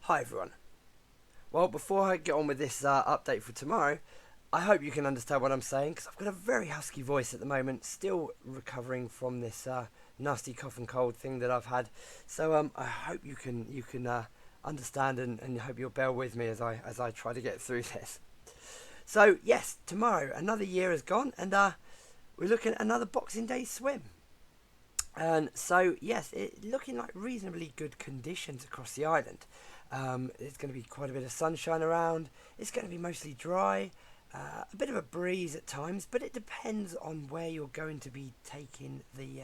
Hi everyone. Well, before I get on with this update for tomorrow, I hope you can understand what I'm saying because I've got a very husky voice at the moment, still recovering from this nasty cough and cold thing that I've had. So I hope you can understand and hope you'll bear with me as I try to get through this. So yes, tomorrow another year has gone, and we're looking at another Boxing Day swim. And so, yes, it looking like reasonably good conditions across the island. There's going to be quite a bit of sunshine around. It's going to be mostly dry, a bit of a breeze at times, but it depends on where you're going to be taking the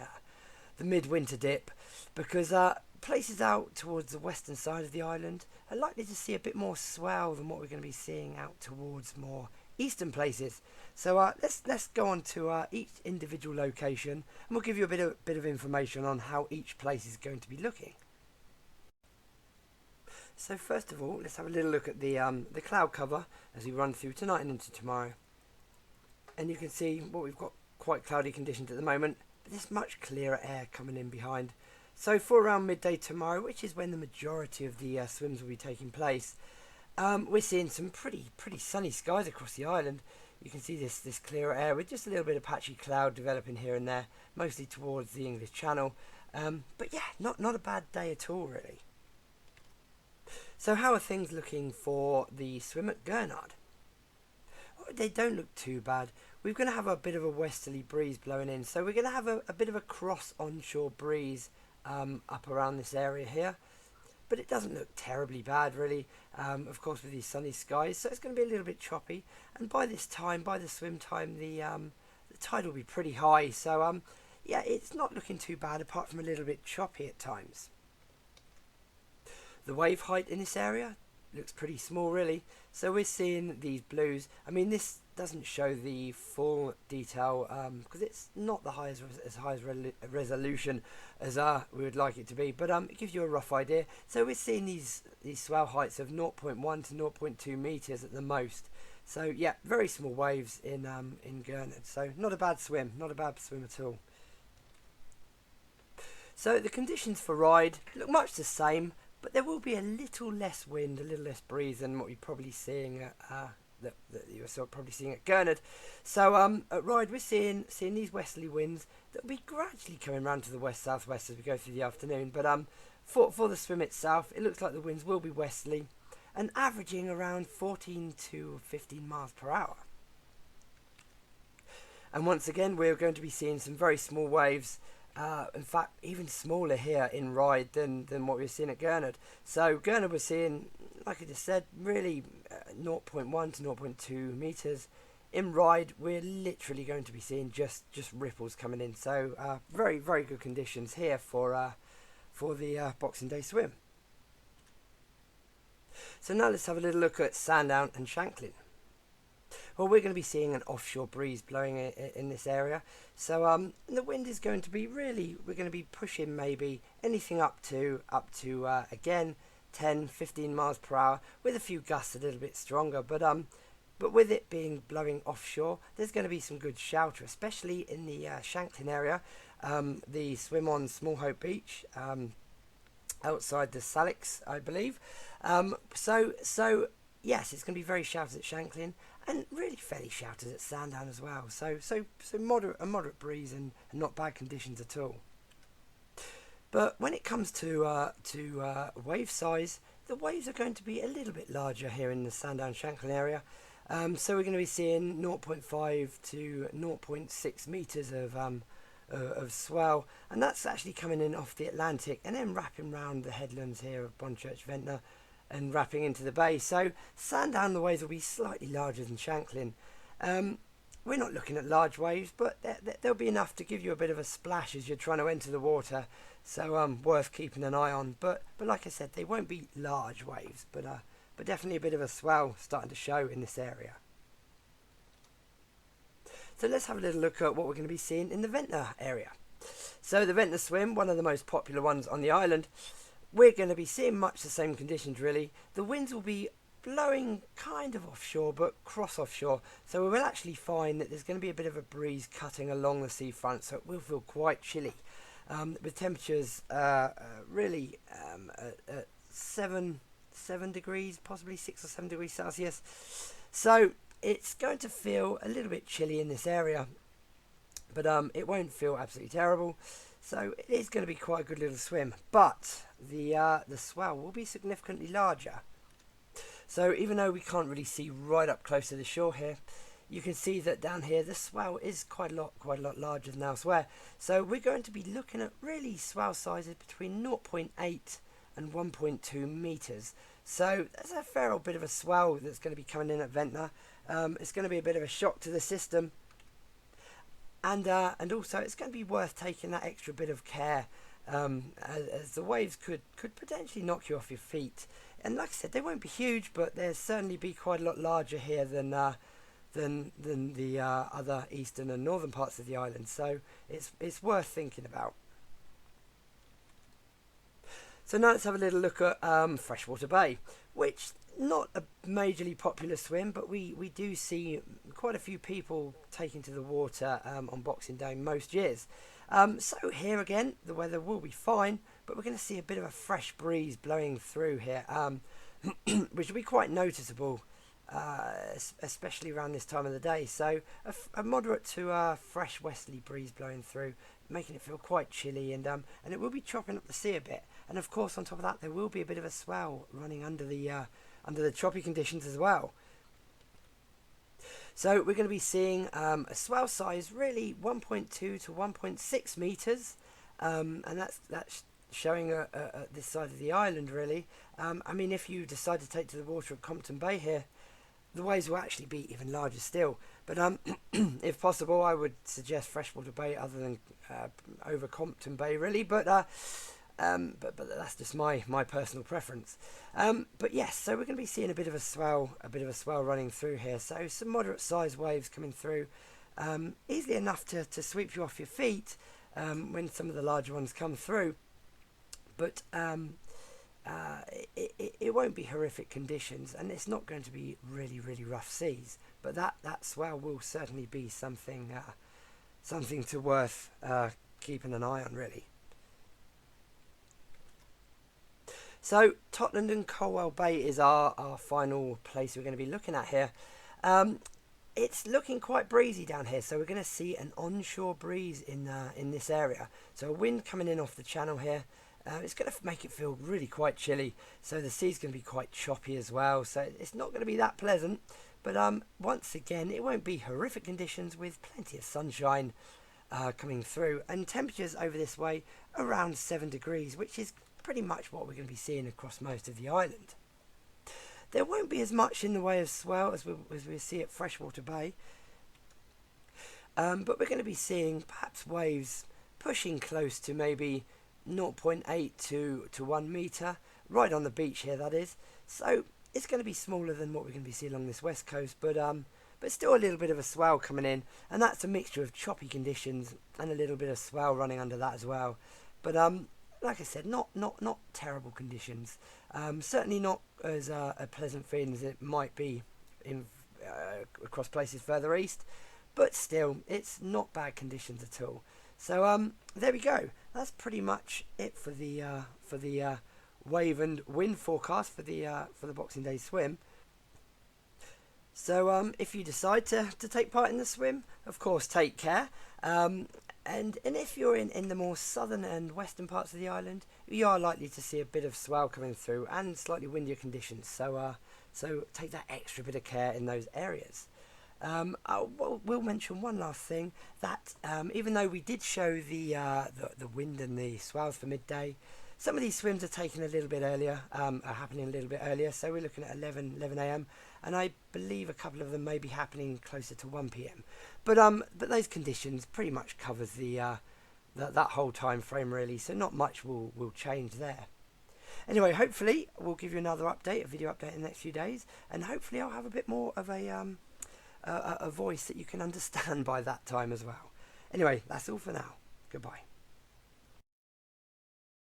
midwinter dip, because places out towards the western side of the island are likely to see a bit more swell than what we're going to be seeing out towards more eastern places. So let's go on to each individual location, and we'll give you a bit of information on how each place is going to be looking. So first of all, let's have a little look at the cloud cover as we run through tonight and into tomorrow. And you can see what we've got, quite cloudy conditions at the moment, but there's much clearer air coming in behind. So for around midday tomorrow, which is when the majority of the swims will be taking place, we're seeing some pretty sunny skies across the island. You can see this clearer air with just a little bit of patchy cloud developing here and there, mostly towards the English Channel. But yeah, not a bad day at all, really. So how are things looking for the swim at Gurnard? Oh, they don't look too bad. We're going to have a bit of a westerly breeze blowing in, so we're going to have a bit of a cross onshore breeze up around this area here. But it doesn't look terribly bad, really, of course, with these sunny skies. So it's going to be a little bit choppy. And by this time, by the swim time, the tide will be pretty high. So, yeah, it's not looking too bad, apart from a little bit choppy at times. The wave height in this area looks pretty small, really. So we're seeing these blues. I mean, this doesn't show the full detail because it's not the as high as resolution as we would like it to be, but it gives you a rough idea. So we're seeing these swell heights of 0.1 to 0.2 meters at the most. So yeah, very small waves in Gurnard. So not a bad swim at all. So the conditions for ride look much the same, but there will be a little less wind, a little less breeze than what you're probably seeing at that you're probably seeing at Gurnard. So at Ryde we're seeing these westerly winds that will be gradually coming round to the west southwest as we go through the afternoon. But for the swim itself, it looks like the winds will be westerly and averaging around 14 to 15 miles per hour. And once again, we're going to be seeing some very small waves. In fact, even smaller here in Ryde than what we're seeing at Gurnard. So Gurnard we're seeing, like I just said, really 0.1 to 0.2 meters. In Ryde, we're literally going to be seeing just ripples coming in. So very good conditions here for the Boxing Day swim. So now let's have a little look at Sandown and Shanklin. Well, we're going to be seeing an offshore breeze blowing in this area. So the wind is going to be we're going to be pushing maybe anything up to again 10, 15 miles per hour, with a few gusts a little bit stronger. But with it being blowing offshore, there's going to be some good shelter, especially in the Shanklin area. The swim on Small Hope Beach, outside the Salix, I believe. So yes, it's going to be very sheltered at Shanklin, and really fairly sheltered at Sandown as well. So a moderate breeze and not bad conditions at all. But when it comes to wave size, the waves are going to be a little bit larger here in the Sandown Shanklin area. So we're going to be seeing 0.5 to 0.6 meters of swell, and that's actually coming in off the Atlantic and then wrapping round the headlands here of Bonchurch Ventnor and wrapping into the bay. So Sandown, the waves will be slightly larger than Shanklin. We're not looking at large waves, but there'll be enough to give you a bit of a splash as you're trying to enter the water. So worth keeping an eye on. But like I said, they won't be large waves, but definitely a bit of a swell starting to show in this area. So let's have a little look at what we're going to be seeing in the Ventnor area. So the Ventnor swim, one of the most popular ones on the island, we're going to be seeing much the same conditions, really. The winds will be blowing kind of offshore, but cross offshore. So we will actually find that there's going to be a bit of a breeze cutting along the seafront, so it will feel quite chilly. With temperatures really at 7 7 degrees, possibly 6 or 7 degrees Celsius. So it's going to feel a little bit chilly in this area, but it won't feel absolutely terrible. So it is going to be quite a good little swim, but the swell will be significantly larger. So even though we can't really see right up close to the shore here, you can see that down here the swell is quite a lot larger than elsewhere. So we're going to be looking at really swell sizes between 0.8 and 1.2 meters. So there's a fair old bit of a swell that's going to be coming in at Ventnor. It's going to be a bit of a shock to the system. And also it's going to be worth taking that extra bit of care, as the waves could potentially knock you off your feet. And like I said, they won't be huge, but they'll certainly be quite a lot larger here than the other eastern and northern parts of the island. So it's worth thinking about. So now let's have a little look at Freshwater Bay, which not a majorly popular swim, but we do see quite a few people taking to the water on Boxing Day most years. So here again, the weather will be fine, but we're going to see a bit of a fresh breeze blowing through here, which will be quite noticeable, especially around this time of the day. So a moderate to fresh westerly breeze blowing through, making it feel quite chilly, and it will be chopping up the sea a bit. And of course, on top of that, there will be a bit of a swell running under the choppy conditions as well. So we're going to be seeing a swell size really 1.2 to 1.6 meters, and that's showing this side of the island really. I mean, if you decide to take to the water at Compton Bay here, the waves will actually be even larger still. But if possible, I would suggest Freshwater Bay other than over Compton Bay really. But that's just my personal preference. But yes, so we're going to be seeing a bit of a swell running through here. So some moderate sized waves coming through, easily enough to sweep you off your feet when some of the larger ones come through. But it won't be horrific conditions, and it's not going to be really rough seas. But that swell will certainly be something to worth keeping an eye on really. So Totland and Colwell Bay is our final place we're going to be looking at here. It's looking quite breezy down here, so we're going to see an onshore breeze in this area. So a wind coming in off the channel here. It's going to make it feel really quite chilly, so the sea's going to be quite choppy as well, so it's not going to be that pleasant. But once again, it won't be horrific conditions, with plenty of sunshine coming through, and temperatures over this way around 7 degrees, which is pretty much what we're going to be seeing across most of the island. There won't be as much in the way of swell as we see at Freshwater Bay, but we're going to be seeing perhaps waves pushing close to maybe 0.8 to 1 metre, right on the beach here that is. So it's going to be smaller than what we're going to be seeing along this west coast, but still a little bit of a swell coming in, and that's a mixture of choppy conditions and a little bit of swell running under that as well. But like I said, not terrible conditions. Certainly not as a pleasant feeling as it might be in across places further east, but still, it's not bad conditions at all. So there we go. That's pretty much it for the wave and wind forecast for the Boxing Day swim. So if you decide to take part in the swim, of course, take care. And if you're in the more southern and western parts of the island, you are likely to see a bit of swell coming through and slightly windier conditions. So take that extra bit of care in those areas. We'll mention one last thing, that even though we did show the wind and the swells for midday, some of these swims are taking a little bit earlier, are happening a little bit earlier. So we're looking at 11 a.m. and I believe a couple of them may be happening closer to 1 p.m. But those conditions pretty much covers that whole time frame really. So not much will change there. Anyway, hopefully we'll give you another update, a video update in the next few days, and hopefully I'll have a bit more of a voice that you can understand by that time as well. Anyway, that's all for now. Goodbye.